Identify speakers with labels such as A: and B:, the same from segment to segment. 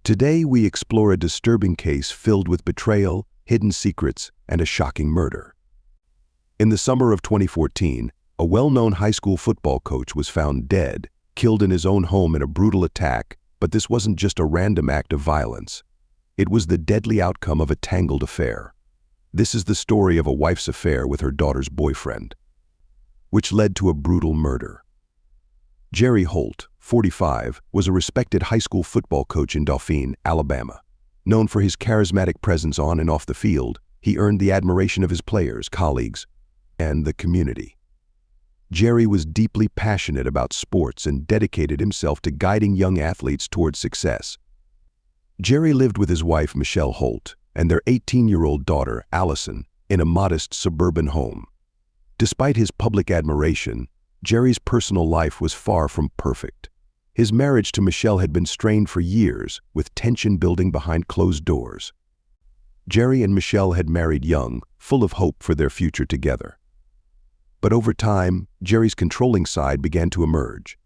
A: Today we explore a disturbing case filled with betrayal, hidden secrets, and a shocking murder. In the summer of 2014, a well-known high school football coach was found dead, killed in his own home in a brutal attack, but this wasn't just a random act of violence. It was the deadly outcome of a tangled affair. This is the story of a wife's affair with her daughter's boyfriend, which led to a brutal murder. Jerry Holt, 45, was a respected high school football coach in Dauphin, Alabama. Known for his charismatic presence on and off the field, he earned the admiration of his players, colleagues, and the community. Jerry was deeply passionate about sports and dedicated himself to guiding young athletes towards success. Jerry lived with his wife, Michelle Holt, and their 18-year-old daughter, Allison, in a modest suburban home. Despite his public admiration, Jerry's personal life was far from perfect. His marriage to Michelle had been strained for years, with tension building behind closed doors. Jerry and Michelle had married young, full of hope for their future together. But over time, Jerry's controlling side began to emerge.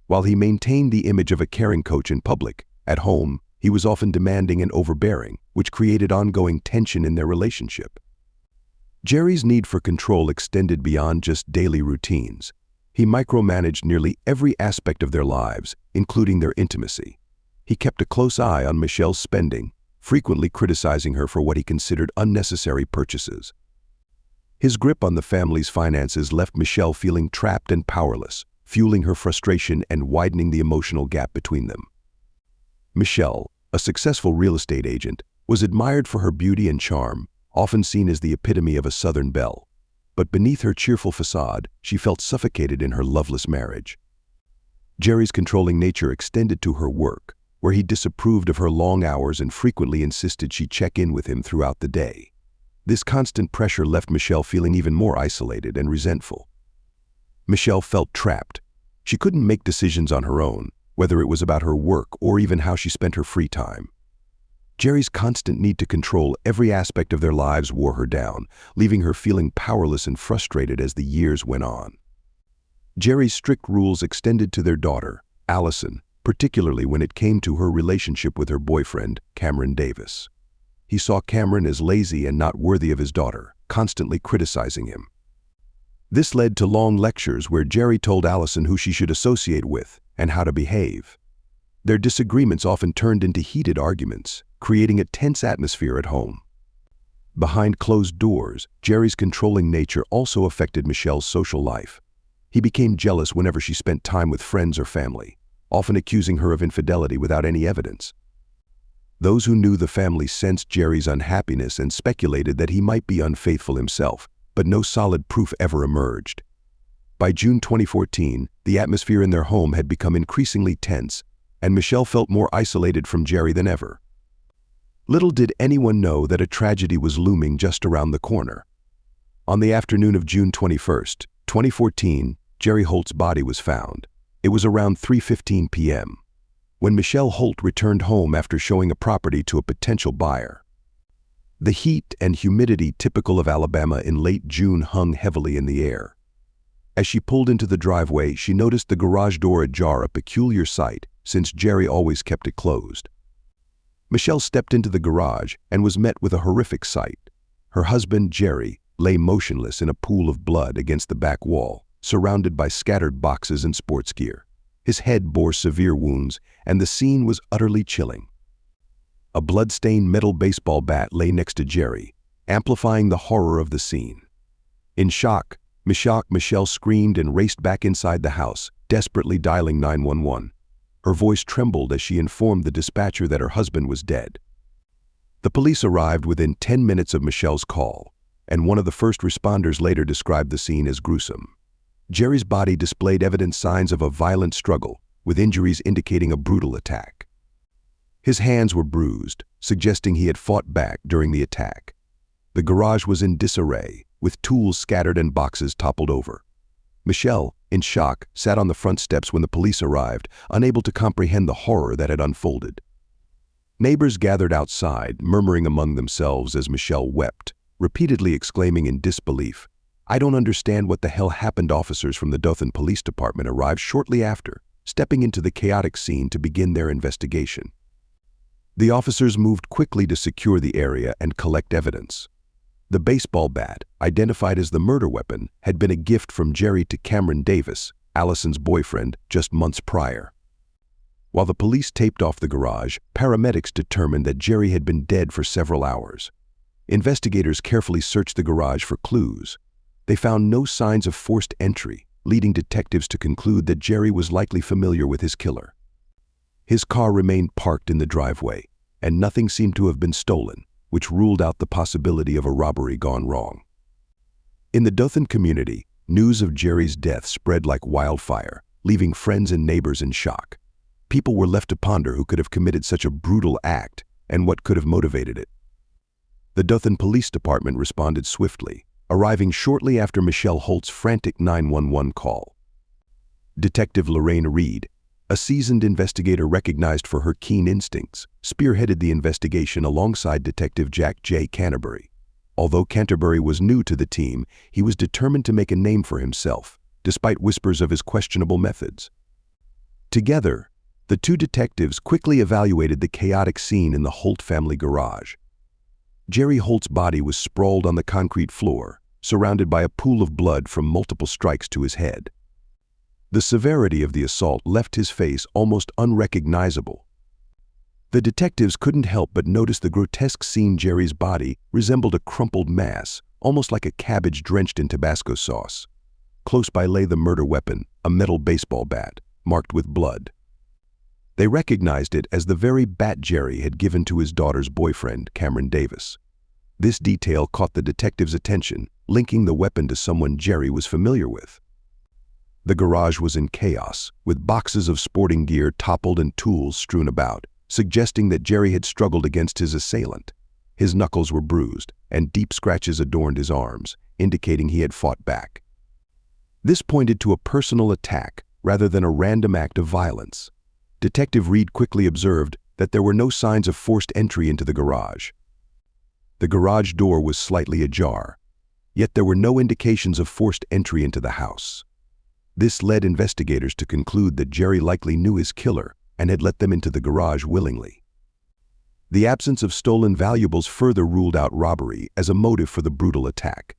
A: While he maintained the image of a caring coach in public, at home, he was often demanding and overbearing, which created ongoing tension in their relationship. Jerry's need for control extended beyond just daily routines. He micromanaged nearly every aspect of their lives, including their intimacy. He kept a close eye on Michelle's spending, frequently criticizing her for what he considered unnecessary purchases. His grip on the family's finances left Michelle feeling trapped and powerless, fueling her frustration and widening the emotional gap between them. Michelle, a successful real estate agent, was admired for her beauty and charm, often seen as the epitome of a Southern belle. But beneath her cheerful facade, she felt suffocated in her loveless marriage. Jerry's controlling nature extended to her work, where he disapproved of her long hours and frequently insisted she check in with him throughout the day. This constant pressure left Michelle feeling even more isolated and resentful. Michelle felt trapped. She couldn't make decisions on her own, whether it was about her work or even how she spent her free time. Jerry's constant need to control every aspect of their lives wore her down, leaving her feeling powerless and frustrated as the years went on. Jerry's strict rules extended to their daughter, Allison, particularly when it came to her relationship with her boyfriend, Cameron Davis. He saw Cameron as lazy and not worthy of his daughter, constantly criticizing him. This led to long lectures where Jerry told Allison who she should associate with and how to behave. Their disagreements often turned into heated arguments, creating a tense atmosphere at home. Behind closed doors, Jerry's controlling nature also affected Michelle's social life. He became jealous whenever she spent time with friends or family, often accusing her of infidelity without any evidence. Those who knew the family sensed Jerry's unhappiness and speculated that he might be unfaithful himself, but no solid proof ever emerged. By June 2014, the atmosphere in their home had become increasingly tense, and Michelle felt more isolated from Jerry than ever. Little did anyone know that a tragedy was looming just around the corner. On the afternoon of June 21, 2014, Jerry Holt's body was found. It was around 3:15 p.m. when Michelle Holt returned home after showing a property to a potential buyer. The heat and humidity typical of Alabama in late June hung heavily in the air. As she pulled into the driveway, she noticed the garage door ajar, a peculiar sight, since Jerry always kept it closed. Michelle stepped into the garage and was met with a horrific sight. Her husband, Jerry, lay motionless in a pool of blood against the back wall, surrounded by scattered boxes and sports gear. His head bore severe wounds, and the scene was utterly chilling. A blood-stained metal baseball bat lay next to Jerry, amplifying the horror of the scene. In shock, Michelle screamed and raced back inside the house, desperately dialing 911. Her voice trembled as she informed the dispatcher that her husband was dead. The police arrived within 10 minutes of Michelle's call, and one of the first responders later described the scene as gruesome. Jerry's body displayed evident signs of a violent struggle, with injuries indicating a brutal attack. His hands were bruised, suggesting he had fought back during the attack. The garage was in disarray, with tools scattered and boxes toppled over. Michelle, in shock, sat on the front steps when the police arrived, unable to comprehend the horror that had unfolded. Neighbors gathered outside, murmuring among themselves as Michelle wept, repeatedly exclaiming in disbelief, "I don't understand what the hell happened." Officers from the Dothan Police Department arrived shortly after, stepping into the chaotic scene to begin their investigation. The officers moved quickly to secure the area and collect evidence. The baseball bat, identified as the murder weapon, had been a gift from Jerry to Cameron Davis, Allison's boyfriend, just months prior. While the police taped off the garage, paramedics determined that Jerry had been dead for several hours. Investigators carefully searched the garage for clues. They found no signs of forced entry, leading detectives to conclude that Jerry was likely familiar with his killer. His car remained parked in the driveway, and nothing seemed to have been stolen, which ruled out the possibility of a robbery gone wrong. In the Dothan community, news of Jerry's death spread like wildfire, leaving friends and neighbors in shock. People were left to ponder who could have committed such a brutal act and what could have motivated it. The Dothan Police Department responded swiftly, arriving shortly after Michelle Holt's frantic 911 call. Detective Lorraine Reed, a seasoned investigator recognized for her keen instincts, spearheaded the investigation alongside Detective Jack J. Canterbury. Although Canterbury was new to the team, he was determined to make a name for himself, despite whispers of his questionable methods. Together, the two detectives quickly evaluated the chaotic scene in the Holt family garage. Jerry Holt's body was sprawled on the concrete floor, surrounded by a pool of blood from multiple strikes to his head. The severity of the assault left his face almost unrecognizable. The detectives couldn't help but notice the grotesque scene. Jerry's body resembled a crumpled mass, almost like a cabbage drenched in Tabasco sauce. Close by lay the murder weapon, a metal baseball bat, marked with blood. They recognized it as the very bat Jerry had given to his daughter's boyfriend, Cameron Davis. This detail caught the detectives' attention, linking the weapon to someone Jerry was familiar with. The garage was in chaos, with boxes of sporting gear toppled and tools strewn about, suggesting that Jerry had struggled against his assailant. His knuckles were bruised, and deep scratches adorned his arms, indicating he had fought back. This pointed to a personal attack rather than a random act of violence. Detective Reed quickly observed that there were no signs of forced entry into the garage. The garage door was slightly ajar, yet there were no indications of forced entry into the house. This led investigators to conclude that Jerry likely knew his killer and had let them into the garage willingly. The absence of stolen valuables further ruled out robbery as a motive for the brutal attack.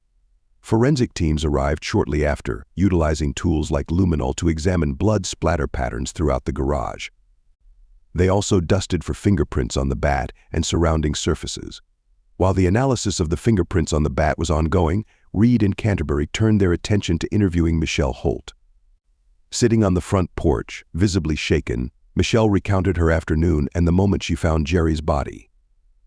A: Forensic teams arrived shortly after, utilizing tools like luminol to examine blood splatter patterns throughout the garage. They also dusted for fingerprints on the bat and surrounding surfaces. While the analysis of the fingerprints on the bat was ongoing, Reed and Canterbury turned their attention to interviewing Michelle Holt. Sitting on the front porch, visibly shaken, Michelle recounted her afternoon and the moment she found Jerry's body.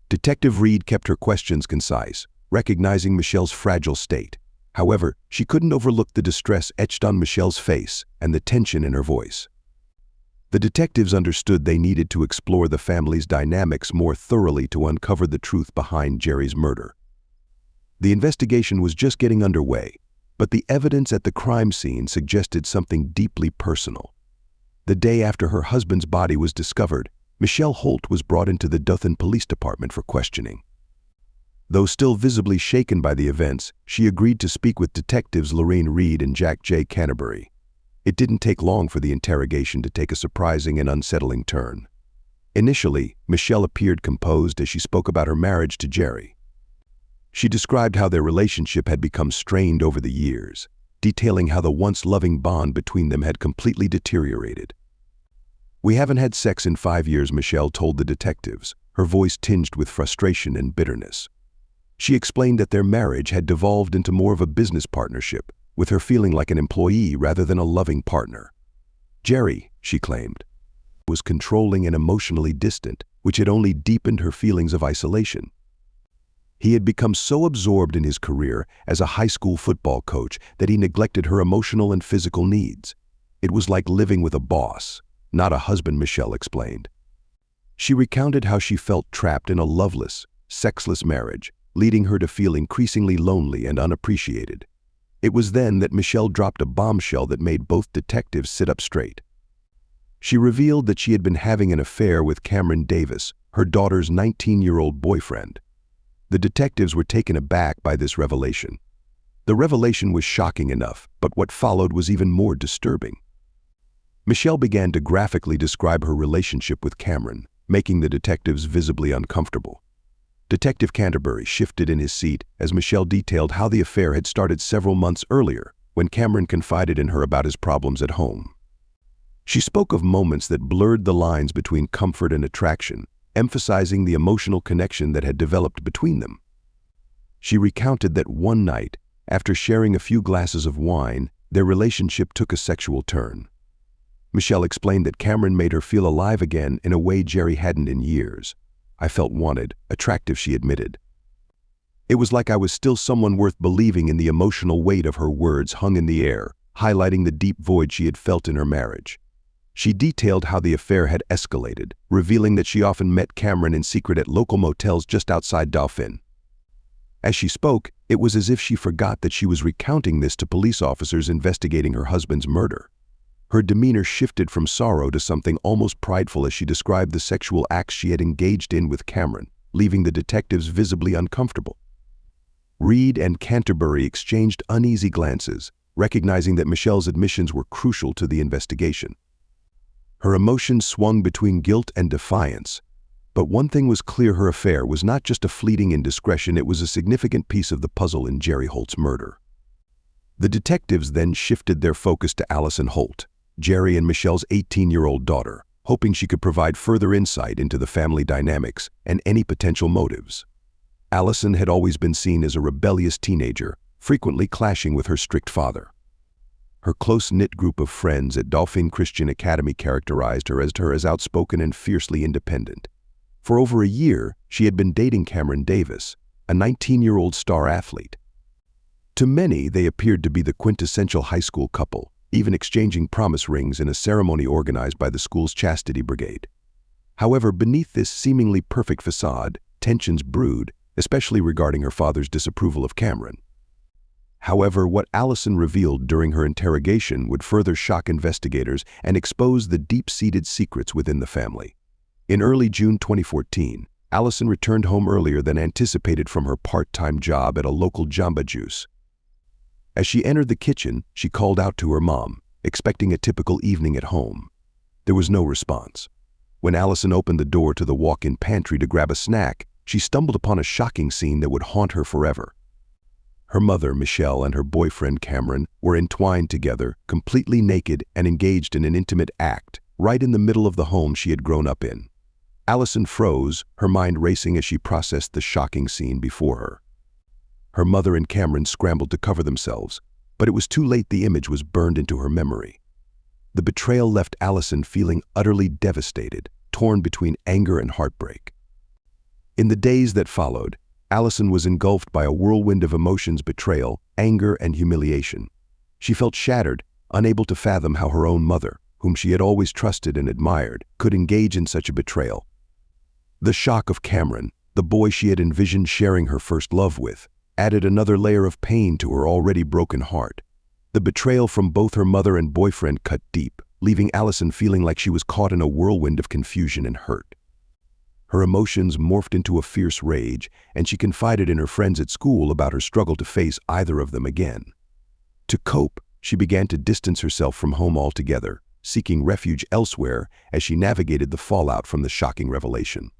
A: Detective Reed kept her questions concise, recognizing Michelle's fragile state. However, she couldn't overlook the distress etched on Michelle's face and the tension in her voice. The detectives understood they needed to explore the family's dynamics more thoroughly to uncover the truth behind Jerry's murder. The investigation was just getting underway, but the evidence at the crime scene suggested something deeply personal. The day after her husband's body was discovered, Michelle Holt was brought into the Dothan Police Department for questioning. Though still visibly shaken by the events, she agreed to speak with detectives Lorraine Reed and Jack J. Canterbury. It didn't take long for the interrogation to take a surprising and unsettling turn. Initially, Michelle appeared composed as she spoke about her marriage to Jerry. She described how their relationship had become strained over the years, detailing how the once loving bond between them had completely deteriorated. "We haven't had sex in 5 years," Michelle told the detectives, her voice tinged with frustration and bitterness. She explained that their marriage had devolved into more of a business partnership, with her feeling like an employee rather than a loving partner. Jerry, she claimed, was controlling and emotionally distant, which had only deepened her feelings of isolation. He had become so absorbed in his career as a high school football coach that he neglected her emotional and physical needs. It was like living with a boss, not a husband, Michelle explained. She recounted how she felt trapped in a loveless, sexless marriage, leading her to feel increasingly lonely and unappreciated. It was then that Michelle dropped a bombshell that made both detectives sit up straight. She revealed that she had been having an affair with Cameron Davis, her daughter's 19-year-old boyfriend. The detectives were taken aback by this revelation. The revelation was shocking enough, but what followed was even more disturbing. Michelle began to graphically describe her relationship with Cameron, making the detectives visibly uncomfortable. Detective Canterbury shifted in his seat as Michelle detailed how the affair had started several months earlier when Cameron confided in her about his problems at home. She spoke of moments that blurred the lines between comfort and attraction, emphasizing the emotional connection that had developed between them. She recounted that one night, after sharing a few glasses of wine, their relationship took a sexual turn. Michelle explained that Cameron made her feel alive again in a way Jerry hadn't in years. "I felt wanted, attractive," she admitted. "It was like I was still someone worth believing," in the emotional weight of her words hung in the air, highlighting the deep void she had felt in her marriage. She detailed how the affair had escalated, revealing that she often met Cameron in secret at local motels just outside Dauphin. As she spoke, it was as if she forgot that she was recounting this to police officers investigating her husband's murder. Her demeanor shifted from sorrow to something almost prideful as she described the sexual acts she had engaged in with Cameron, leaving the detectives visibly uncomfortable. Reed and Canterbury exchanged uneasy glances, recognizing that Michelle's admissions were crucial to the investigation. Her emotions swung between guilt and defiance. But one thing was clear: her affair was not just a fleeting indiscretion, it was a significant piece of the puzzle in Jerry Holt's murder. The detectives then shifted their focus to Allison Holt, Jerry and Michelle's 18-year-old daughter, hoping she could provide further insight into the family dynamics and any potential motives. Allison had always been seen as a rebellious teenager, frequently clashing with her strict father. Her close-knit group of friends at Dauphin Christian Academy characterized her as outspoken and fiercely independent. For over a year, she had been dating Cameron Davis, a 19-year-old star athlete. To many, they appeared to be the quintessential high school couple, even exchanging promise rings in a ceremony organized by the school's chastity brigade. However, beneath this seemingly perfect facade, tensions brewed, especially regarding her father's disapproval of Cameron. However, what Allison revealed during her interrogation would further shock investigators and expose the deep-seated secrets within the family. In early June 2014, Allison returned home earlier than anticipated from her part-time job at a local Jamba Juice. As she entered the kitchen, she called out to her mom, expecting a typical evening at home. There was no response. When Allison opened the door to the walk-in pantry to grab a snack, she stumbled upon a shocking scene that would haunt her forever. Her mother, Michelle, and her boyfriend, Cameron, were entwined together, completely naked and engaged in an intimate act, right in the middle of the home she had grown up in. Allison froze, her mind racing as she processed the shocking scene before her. Her mother and Cameron scrambled to cover themselves, but it was too late. The image was burned into her memory. The betrayal left Allison feeling utterly devastated, torn between anger and heartbreak. In the days that followed, Allison was engulfed by a whirlwind of emotions: betrayal, anger, and humiliation. She felt shattered, unable to fathom how her own mother, whom she had always trusted and admired, could engage in such a betrayal. The shock of Cameron, the boy she had envisioned sharing her first love with, added another layer of pain to her already broken heart. The betrayal from both her mother and boyfriend cut deep, leaving Allison feeling like she was caught in a whirlwind of confusion and hurt. Her emotions morphed into a fierce rage, and she confided in her friends at school about her struggle to face either of them again. To cope, she began to distance herself from home altogether, seeking refuge elsewhere as she navigated the fallout from the shocking revelation.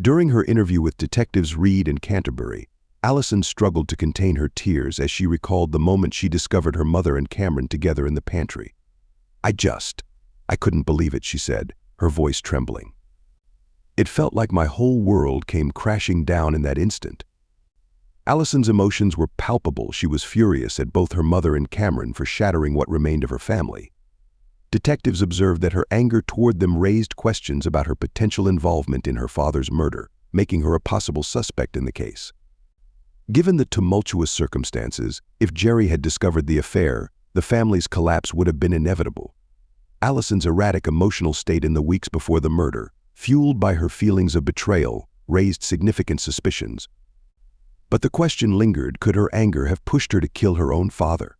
A: During her interview with detectives Reed and Canterbury, Allison struggled to contain her tears as she recalled the moment she discovered her mother and Cameron together in the pantry. I couldn't believe it," she said, her voice trembling. "It felt like my whole world came crashing down in that instant." Allison's emotions were palpable. She was furious at both her mother and Cameron for shattering what remained of her family. Detectives observed that her anger toward them raised questions about her potential involvement in her father's murder, making her a possible suspect in the case. Given the tumultuous circumstances, if Jerry had discovered the affair, the family's collapse would have been inevitable. Allison's erratic emotional state in the weeks before the murder, fueled by her feelings of betrayal, raised significant suspicions. But the question lingered: could her anger have pushed her to kill her own father?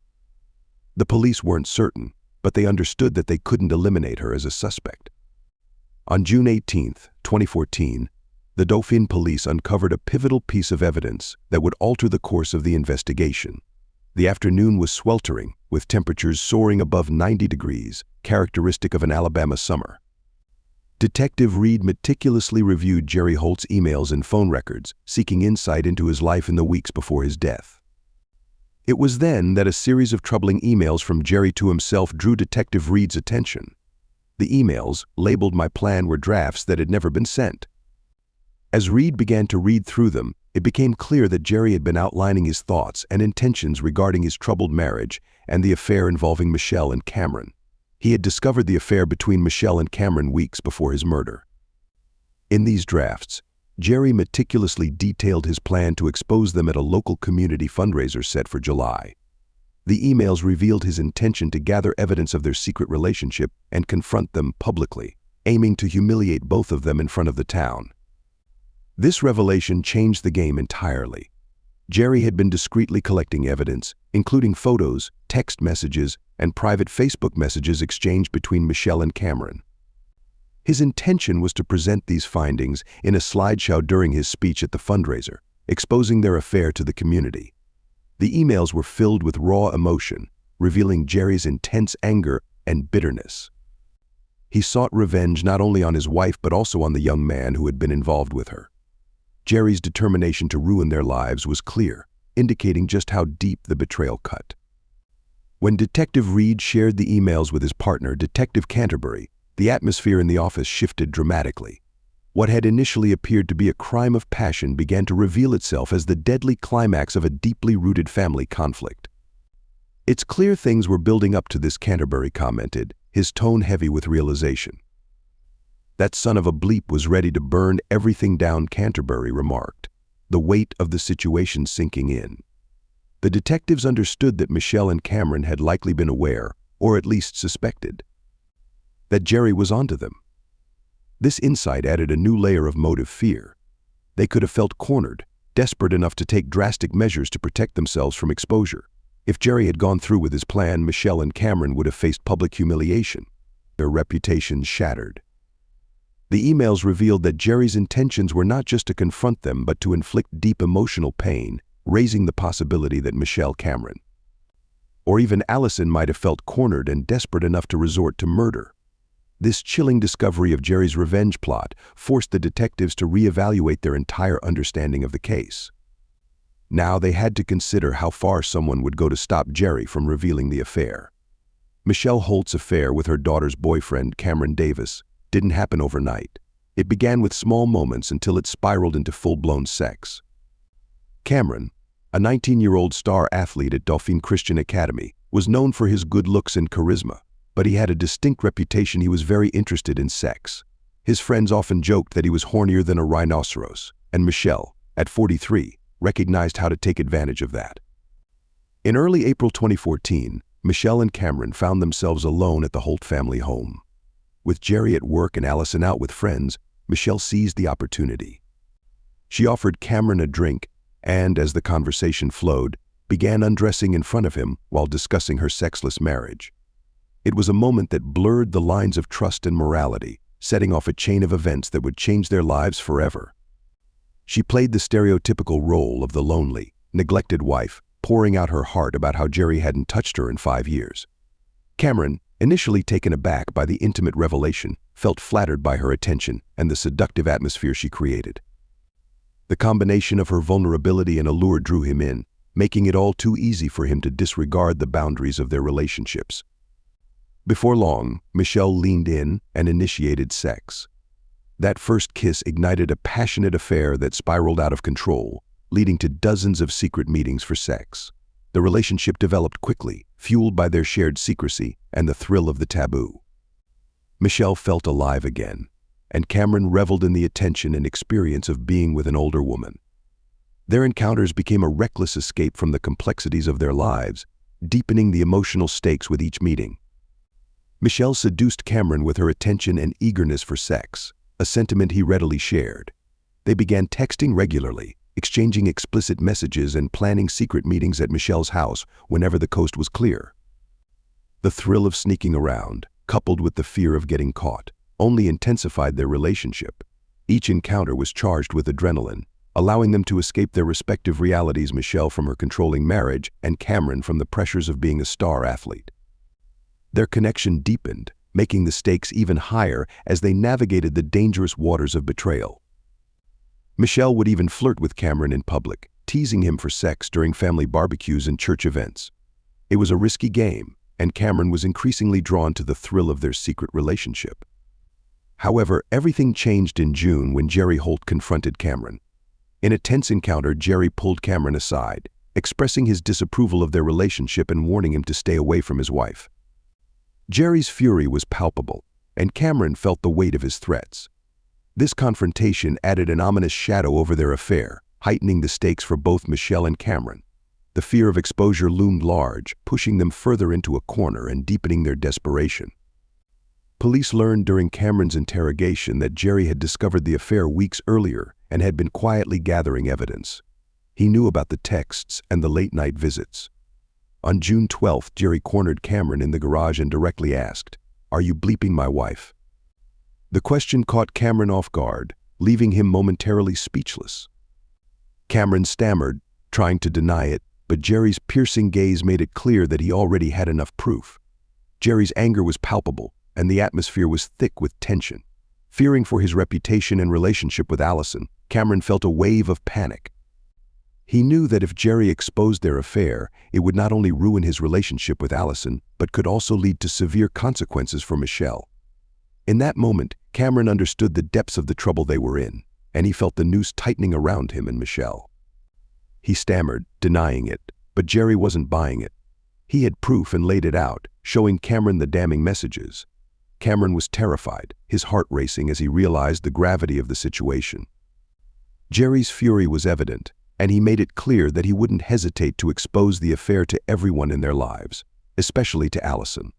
A: The police weren't certain, but they understood that they couldn't eliminate her as a suspect. On June 18, 2014, the Dauphin police uncovered a pivotal piece of evidence that would alter the course of the investigation. The afternoon was sweltering, with temperatures soaring above 90 degrees, characteristic of an Alabama summer. Detective Reed meticulously reviewed Jerry Holt's emails and phone records, seeking insight into his life in the weeks before his death. It was then that a series of troubling emails from Jerry to himself drew Detective Reed's attention. The emails, labeled "My Plan," were drafts that had never been sent. As Reed began to read through them, it became clear that Jerry had been outlining his thoughts and intentions regarding his troubled marriage and the affair involving Michelle and Cameron. He had discovered the affair between Michelle and Cameron weeks before his murder. In these drafts, Jerry meticulously detailed his plan to expose them at a local community fundraiser set for July. The emails revealed his intention to gather evidence of their secret relationship and confront them publicly, aiming to humiliate both of them in front of the town. This revelation changed the game entirely. Jerry had been discreetly collecting evidence, including photos, text messages, and private Facebook messages exchanged between Michelle and Cameron. His intention was to present these findings in a slideshow during his speech at the fundraiser, exposing their affair to the community. The emails were filled with raw emotion, revealing Jerry's intense anger and bitterness. He sought revenge not only on his wife but also on the young man who had been involved with her. Jerry's determination to ruin their lives was clear, indicating just how deep the betrayal cut. When Detective Reed shared the emails with his partner, Detective Canterbury, the atmosphere in the office shifted dramatically. What had initially appeared to be a crime of passion began to reveal itself as the deadly climax of a deeply rooted family conflict. "It's clear things were building up to this," Canterbury commented, his tone heavy with realization. "That son of a bleep was ready to burn everything down," Canterbury remarked, the weight of the situation sinking in. The detectives understood that Michelle and Cameron had likely been aware, or at least suspected, that Jerry was onto them. This insight added a new layer of motive fear. They could have felt cornered, desperate enough to take drastic measures to protect themselves from exposure. If Jerry had gone through with his plan, Michelle and Cameron would have faced public humiliation, their reputations shattered. The emails revealed that Jerry's intentions were not just to confront them but to inflict deep emotional pain, raising the possibility that Michelle, Cameron, or even Allison might have felt cornered and desperate enough to resort to murder. This chilling discovery of Jerry's revenge plot forced the detectives to reevaluate their entire understanding of the case. Now they had to consider how far someone would go to stop Jerry from revealing the affair. Michelle Holt's affair with her daughter's boyfriend, Cameron Davis, didn't happen overnight. It began with small moments until it spiraled into full-blown sex. Cameron, a 19-year-old star athlete at Dauphine Christian Academy, was known for his good looks and charisma, but he had a distinct reputation. He was very interested in sex. His friends often joked that he was hornier than a rhinoceros, and Michelle, at 43, recognized how to take advantage of that. In early April 2014, Michelle and Cameron found themselves alone at the Holt family home. With Jerry at work and Allison out with friends, Michelle seized the opportunity. She offered Cameron a drink and, as the conversation flowed, began undressing in front of him while discussing her sexless marriage. It was a moment that blurred the lines of trust and morality, setting off a chain of events that would change their lives forever. She played the stereotypical role of the lonely, neglected wife, pouring out her heart about how Jerry hadn't touched her in 5 years. Cameron, initially taken aback by the intimate revelation, felt flattered by her attention and the seductive atmosphere she created. The combination of her vulnerability and allure drew him in, making it all too easy for him to disregard the boundaries of their relationships. Before long, Michelle leaned in and initiated sex. That first kiss ignited a passionate affair that spiraled out of control, leading to dozens of secret meetings for sex. The relationship developed quickly, fueled by their shared secrecy and the thrill of the taboo. Michelle felt alive again, and Cameron reveled in the attention and experience of being with an older woman. Their encounters became a reckless escape from the complexities of their lives, deepening the emotional stakes with each meeting. Michelle seduced Cameron with her attention and eagerness for sex, a sentiment he readily shared. They began texting regularly, exchanging explicit messages and planning secret meetings at Michelle's house whenever the coast was clear. The thrill of sneaking around, coupled with the fear of getting caught, only intensified their relationship. Each encounter was charged with adrenaline, allowing them to escape their respective realities, Michelle from her controlling marriage and Cameron from the pressures of being a star athlete. Their connection deepened, making the stakes even higher as they navigated the dangerous waters of betrayal. Michelle would even flirt with Cameron in public, teasing him for sex during family barbecues and church events. It was a risky game, and Cameron was increasingly drawn to the thrill of their secret relationship. However, everything changed in June when Jerry Holt confronted Cameron. In a tense encounter, Jerry pulled Cameron aside, expressing his disapproval of their relationship and warning him to stay away from his wife. Jerry's fury was palpable, and Cameron felt the weight of his threats. This confrontation added an ominous shadow over their affair, heightening the stakes for both Michelle and Cameron. The fear of exposure loomed large, pushing them further into a corner and deepening their desperation. Police learned during Cameron's interrogation that Jerry had discovered the affair weeks earlier and had been quietly gathering evidence. He knew about the texts and the late-night visits. On June 12th, Jerry cornered Cameron in the garage and directly asked, "Are you bleeping my wife?" The question caught Cameron off guard, leaving him momentarily speechless. Cameron stammered, trying to deny it, but Jerry's piercing gaze made it clear that he already had enough proof. Jerry's anger was palpable, and the atmosphere was thick with tension. Fearing for his reputation and relationship with Allison, Cameron felt a wave of panic. He knew that if Jerry exposed their affair, it would not only ruin his relationship with Allison, but could also lead to severe consequences for Michelle. In that moment, Cameron understood the depths of the trouble they were in, and he felt the noose tightening around him and Michelle. He stammered, denying it, but Jerry wasn't buying it. He had proof and laid it out, showing Cameron the damning messages. Cameron was terrified, his heart racing as he realized the gravity of the situation. Jerry's fury was evident, and he made it clear that he wouldn't hesitate to expose the affair to everyone in their lives, especially to Allison.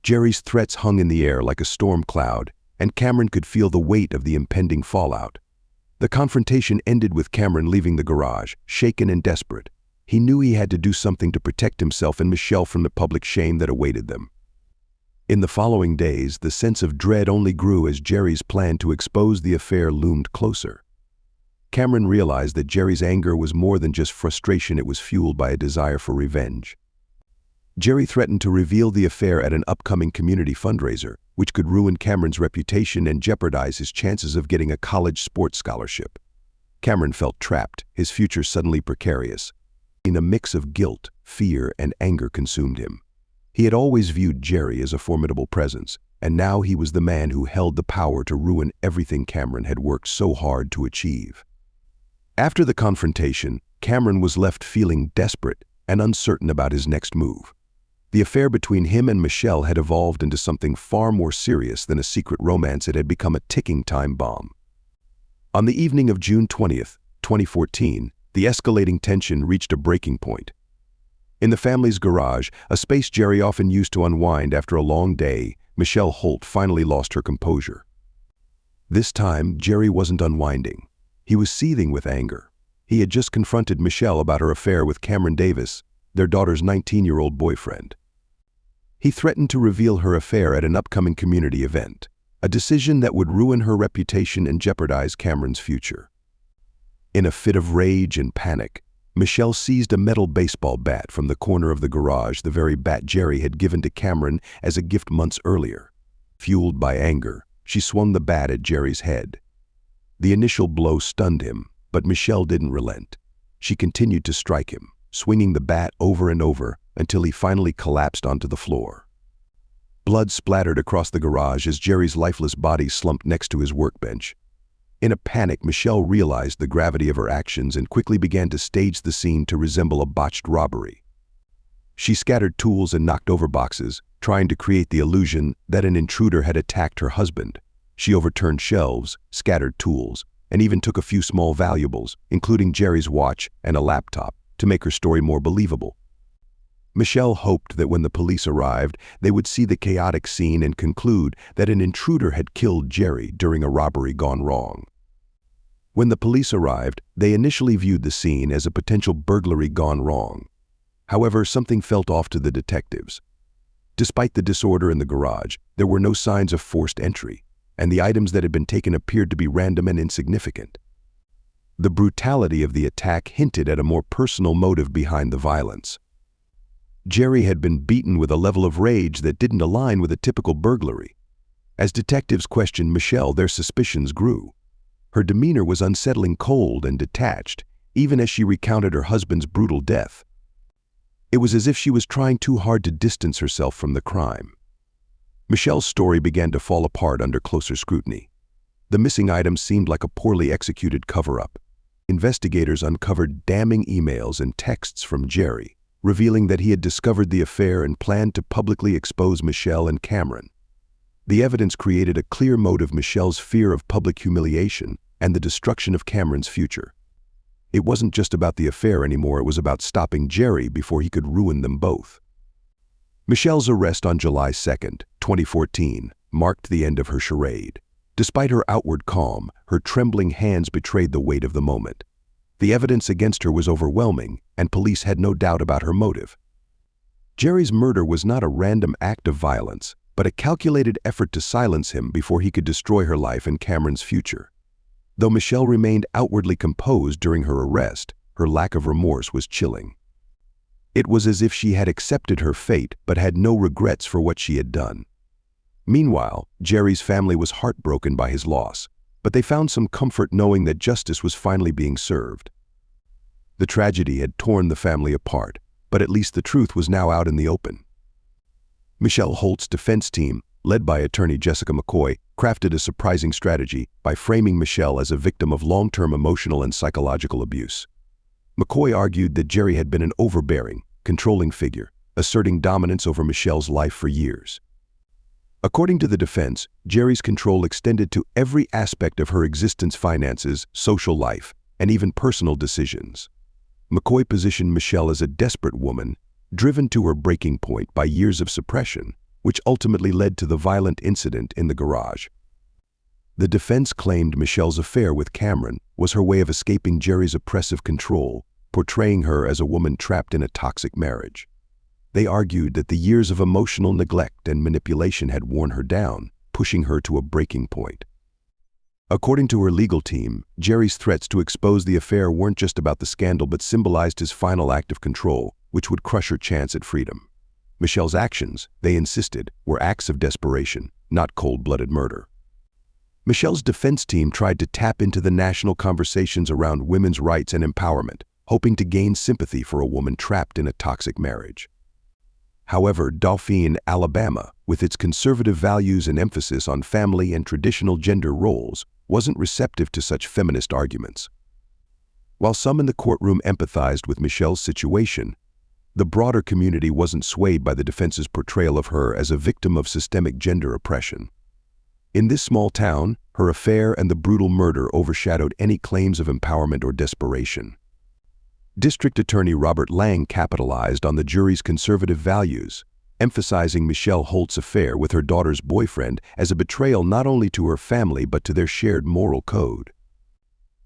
A: Jerry's threats hung in the air like a storm cloud, and Cameron could feel the weight of the impending fallout. The confrontation ended with Cameron leaving the garage, shaken and desperate. He knew he had to do something to protect himself and Michelle from the public shame that awaited them. In the following days, the sense of dread only grew as Jerry's plan to expose the affair loomed closer. Cameron realized that Jerry's anger was more than just frustration, it was fueled by a desire for revenge. Jerry threatened to reveal the affair at an upcoming community fundraiser, which could ruin Cameron's reputation and jeopardize his chances of getting a college sports scholarship. Cameron felt trapped, his future suddenly precarious. In a mix of guilt, fear, and anger consumed him. He had always viewed Jerry as a formidable presence, and now he was the man who held the power to ruin everything Cameron had worked so hard to achieve. After the confrontation, Cameron was left feeling desperate and uncertain about his next move. The affair between him and Michelle had evolved into something far more serious than a secret romance. It had become a ticking time bomb. On the evening of June 20th, 2014, the escalating tension reached a breaking point. In the family's garage, a space Jerry often used to unwind after a long day, Michelle Holt finally lost her composure. This time, Jerry wasn't unwinding. He was seething with anger. He had just confronted Michelle about her affair with Cameron Davis, their daughter's 19-year-old boyfriend. He threatened to reveal her affair at an upcoming community event, a decision that would ruin her reputation and jeopardize Cameron's future. In a fit of rage and panic, Michelle seized a metal baseball bat from the corner of the garage, the very bat Jerry had given to Cameron as a gift months earlier. Fueled by anger, she swung the bat at Jerry's head. The initial blow stunned him, but Michelle didn't relent. She continued to strike him, swinging the bat over and over until he finally collapsed onto the floor. Blood splattered across the garage as Jerry's lifeless body slumped next to his workbench. In a panic, Michelle realized the gravity of her actions and quickly began to stage the scene to resemble a botched robbery. She scattered tools and knocked over boxes, trying to create the illusion that an intruder had attacked her husband. She overturned shelves, scattered tools, and even took a few small valuables, including Jerry's watch and a laptop, to make her story more believable. Michelle hoped that when the police arrived, they would see the chaotic scene and conclude that an intruder had killed Jerry during a robbery gone wrong. When the police arrived, they initially viewed the scene as a potential burglary gone wrong. However, something felt off to the detectives. Despite the disorder in the garage, there were no signs of forced entry, and the items that had been taken appeared to be random and insignificant. The brutality of the attack hinted at a more personal motive behind the violence. Jerry had been beaten with a level of rage that didn't align with a typical burglary. As detectives questioned Michelle, their suspicions grew. Her demeanor was unsettling, cold and detached, even as she recounted her husband's brutal death. It was as if she was trying too hard to distance herself from the crime. Michelle's story began to fall apart under closer scrutiny. The missing items seemed like a poorly executed cover-up. Investigators uncovered damning emails and texts from Jerry, revealing that he had discovered the affair and planned to publicly expose Michelle and Cameron. The evidence created a clear motive: Michelle's fear of public humiliation and the destruction of Cameron's future. It wasn't just about the affair anymore, it was about stopping Jerry before he could ruin them both. Michelle's arrest on July 2nd, 2014, marked the end of her charade. Despite her outward calm, her trembling hands betrayed the weight of the moment. The evidence against her was overwhelming, and police had no doubt about her motive. Jerry's murder was not a random act of violence, but a calculated effort to silence him before he could destroy her life and Cameron's future. Though Michelle remained outwardly composed during her arrest, her lack of remorse was chilling. It was as if she had accepted her fate but had no regrets for what she had done. Meanwhile, Jerry's family was heartbroken by his loss, but they found some comfort knowing that justice was finally being served. The tragedy had torn the family apart, but at least the truth was now out in the open. Michelle Holt's defense team, led by attorney Jessica McCoy, crafted a surprising strategy by framing Michelle as a victim of long-term emotional and psychological abuse. McCoy argued that Jerry had been an overbearing, controlling figure, asserting dominance over Michelle's life for years. According to the defense, Jerry's control extended to every aspect of her existence: finances, social life, and even personal decisions. McCoy positioned Michelle as a desperate woman, driven to her breaking point by years of suppression, which ultimately led to the violent incident in the garage. The defense claimed Michelle's affair with Cameron was her way of escaping Jerry's oppressive control, portraying her as a woman trapped in a toxic marriage. They argued that the years of emotional neglect and manipulation had worn her down, pushing her to a breaking point. According to her legal team, Jerry's threats to expose the affair weren't just about the scandal but symbolized his final act of control, which would crush her chance at freedom. Michelle's actions, they insisted, were acts of desperation, not cold-blooded murder. Michelle's defense team tried to tap into the national conversations around women's rights and empowerment, hoping to gain sympathy for a woman trapped in a toxic marriage. However, Dauphin, Alabama, with its conservative values and emphasis on family and traditional gender roles, wasn't receptive to such feminist arguments. While some in the courtroom empathized with Michelle's situation, the broader community wasn't swayed by the defense's portrayal of her as a victim of systemic gender oppression. In this small town, her affair and the brutal murder overshadowed any claims of empowerment or desperation. District Attorney Robert Lang capitalized on the jury's conservative values, emphasizing Michelle Holt's affair with her daughter's boyfriend as a betrayal not only to her family but to their shared moral code.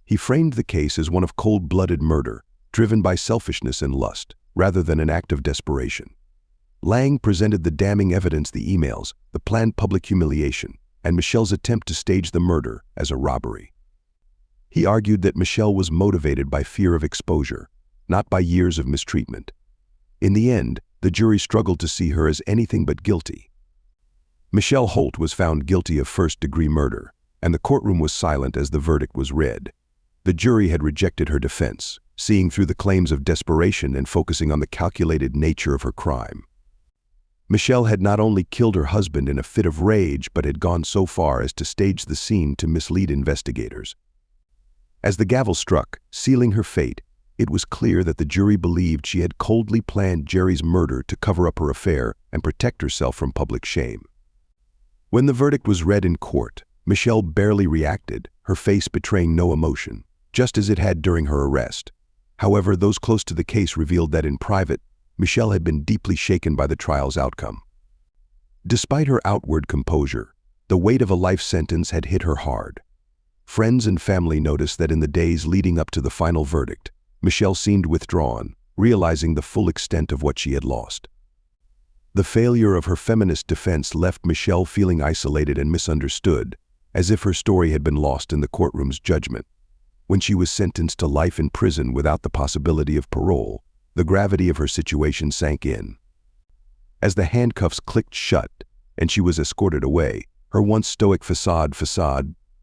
A: He framed the case as one of cold-blooded murder, driven by selfishness and lust, rather than an act of desperation. Lang presented the damning evidence: the emails, the planned public humiliation, and Michelle's attempt to stage the murder as a robbery. He argued that Michelle was motivated by fear of exposure, not by years of mistreatment. In the end, the jury struggled to see her as anything but guilty. Michelle Holt was found guilty of first-degree murder, and the courtroom was silent as the verdict was read. The jury had rejected her defense, seeing through the claims of desperation and focusing on the calculated nature of her crime. Michelle had not only killed her husband in a fit of rage, but had gone so far as to stage the scene to mislead investigators. As the gavel struck, sealing her fate, it was clear that the jury believed she had coldly planned Jerry's murder to cover up her affair and protect herself from public shame. When the verdict was read in court, Michelle barely reacted, her face betraying no emotion, just as it had during her arrest. However, those close to the case revealed that in private, Michelle had been deeply shaken by the trial's outcome. Despite her outward composure, the weight of a life sentence had hit her hard. Friends and family noticed that in the days leading up to the final verdict, Michelle seemed withdrawn, realizing the full extent of what she had lost. The failure of her feminist defense left Michelle feeling isolated and misunderstood, as if her story had been lost in the courtroom's judgment. When she was sentenced to life in prison without the possibility of parole, the gravity of her situation sank in. As the handcuffs clicked shut and she was escorted away, her once stoic facade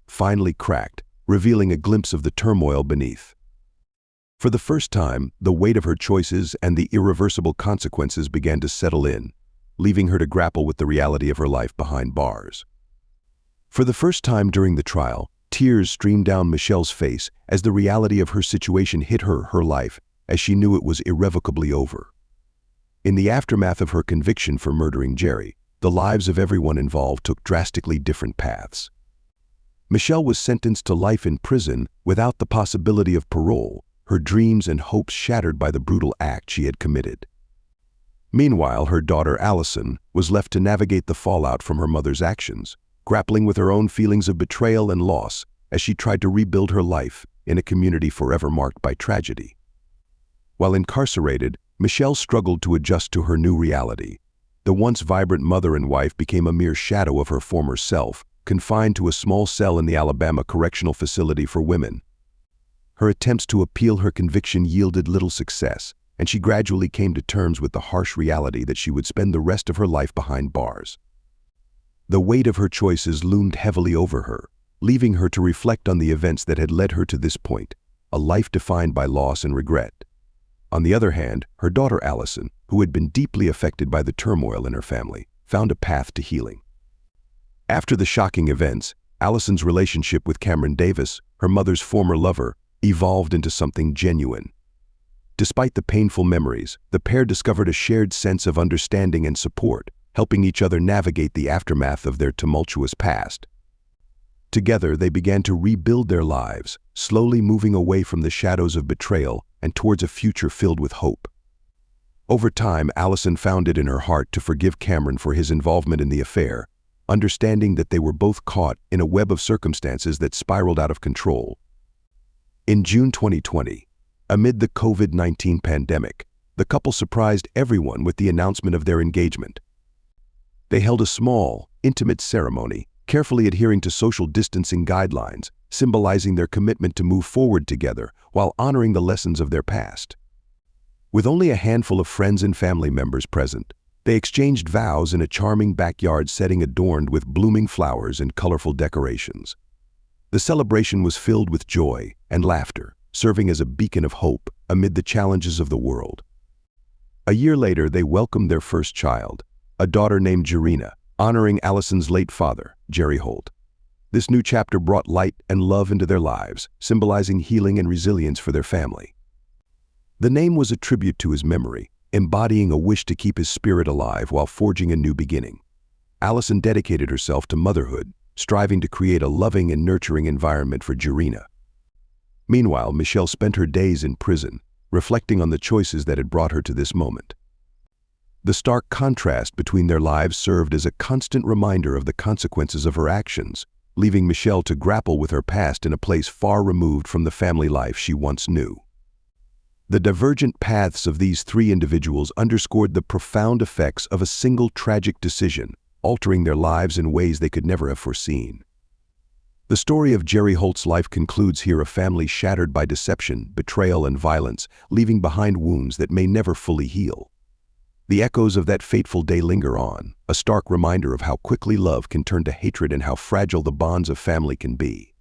A: finally cracked, revealing a glimpse of the turmoil beneath. For the first time, the weight of her choices and the irreversible consequences began to settle in, leaving her to grapple with the reality of her life behind bars. For the first time during the trial, tears streamed down Michelle's face as the reality of her situation hit her life, as she knew it was irrevocably over. In the aftermath of her conviction for murdering Jerry, the lives of everyone involved took drastically different paths. Michelle was sentenced to life in prison without the possibility of parole, her dreams and hopes shattered by the brutal act she had committed. Meanwhile, her daughter Allison was left to navigate the fallout from her mother's actions, grappling with her own feelings of betrayal and loss as she tried to rebuild her life in a community forever marked by tragedy. While incarcerated, Michelle struggled to adjust to her new reality. The once vibrant mother and wife became a mere shadow of her former self, confined to a small cell in the Alabama Correctional Facility for women. Her attempts to appeal her conviction yielded little success, and she gradually came to terms with the harsh reality that she would spend the rest of her life behind bars. The weight of her choices loomed heavily over her, leaving her to reflect on the events that had led her to this point, a life defined by loss and regret. On the other hand, her daughter Allison, who had been deeply affected by the turmoil in her family, found a path to healing. After the shocking events, Allison's relationship with Cameron Davis, her mother's former lover, evolved into something genuine. Despite the painful memories, the pair discovered a shared sense of understanding and support, helping each other navigate the aftermath of their tumultuous past. Together, they began to rebuild their lives, slowly moving away from the shadows of betrayal and towards a future filled with hope. Over time, Allison found it in her heart to forgive Cameron for his involvement in the affair, understanding that they were both caught in a web of circumstances that spiraled out of control. In June 2020, amid the COVID-19 pandemic, the couple surprised everyone with the announcement of their engagement. They held a small, intimate ceremony, carefully adhering to social distancing guidelines, symbolizing their commitment to move forward together while honoring the lessons of their past. With only a handful of friends and family members present, they exchanged vows in a charming backyard setting adorned with blooming flowers and colorful decorations. The celebration was filled with joy and laughter, serving as a beacon of hope amid the challenges of the world. A year later, they welcomed their first child, a daughter named Jerina, honoring Allison's late father, Jerry Holt. This new chapter brought light and love into their lives, symbolizing healing and resilience for their family. The name was a tribute to his memory, embodying a wish to keep his spirit alive while forging a new beginning. Allison dedicated herself to motherhood, striving to create a loving and nurturing environment for Jerina. Meanwhile, Michelle spent her days in prison, reflecting on the choices that had brought her to this moment. The stark contrast between their lives served as a constant reminder of the consequences of her actions, leaving Michelle to grapple with her past in a place far removed from the family life she once knew. The divergent paths of these three individuals underscored the profound effects of a single tragic decision, altering their lives in ways they could never have foreseen. The story of Jerry Holt's life concludes here, a family shattered by deception, betrayal, and violence, leaving behind wounds that may never fully heal. The echoes of that fateful day linger on, a stark reminder of how quickly love can turn to hatred and how fragile the bonds of family can be.